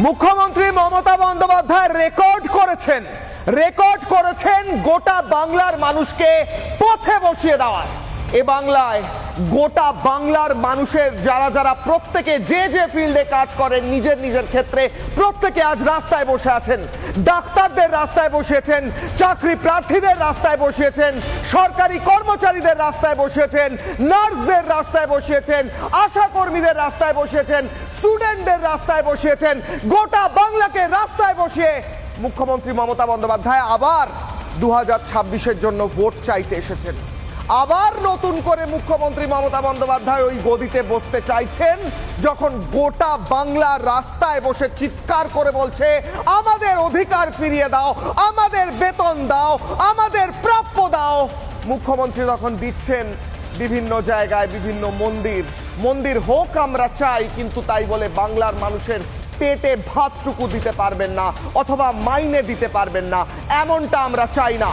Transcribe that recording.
মুখ্যমন্ত্রী মমতা বন্দ্যোপাধ্যায় রেকর্ড করেছেন গোটা বাংলার মানুষকে পথে বসিয়ে দেওয়ার। এ বাংলায় গোটা বাংলার মানুষের যারা প্রত্যেকে যে ফিল্ডে কাজ করেন নিজের ক্ষেত্রে প্রত্যেকে আজ রাস্তায় বসে আছেন। ডাক্তারদের রাস্তায় বসিয়েছেন, চাকরি প্রার্থীদের রাস্তায় বসিয়েছেন, সরকারি কর্মচারীদের রাস্তায় বসিয়েছেন, নার্সদের রাস্তায় বসিয়েছেন, আশা কর্মীদের রাস্তায় বসিয়েছেন, স্টুডেন্টদের রাস্তায় বসিয়েছেন। গোটা বাংলাকে রাস্তায় বসিয়ে মুখ্যমন্ত্রী মমতা বন্দ্যোপাধ্যায় আবার 2026-এর জন্য ভোট চাইতে এসেছেন। আবার নতুন করে মুখ্যমন্ত্রী মমতা বন্দ্যোপাধ্যায় ওই গদিতে বসতে চাইছেন যখন গোটা বাংলা রাস্তায় বসে চিৎকার করে বলছে আমাদের অধিকার ফিরিয়ে দাও, আমাদের বেতন দাও, আমাদের প্রাপ্য দাও। মুখ্যমন্ত্রী তখন দিচ্ছেন বিভিন্ন জায়গায় বিভিন্ন মন্দির হোক আমরা চাই, কিন্তু তাই বলে বাংলার মানুষের পেটে ভাতটুকু দিতে পারবেন না অথবা মাইনে দিতে পারবেন না, এমনটা আমরা চাই না।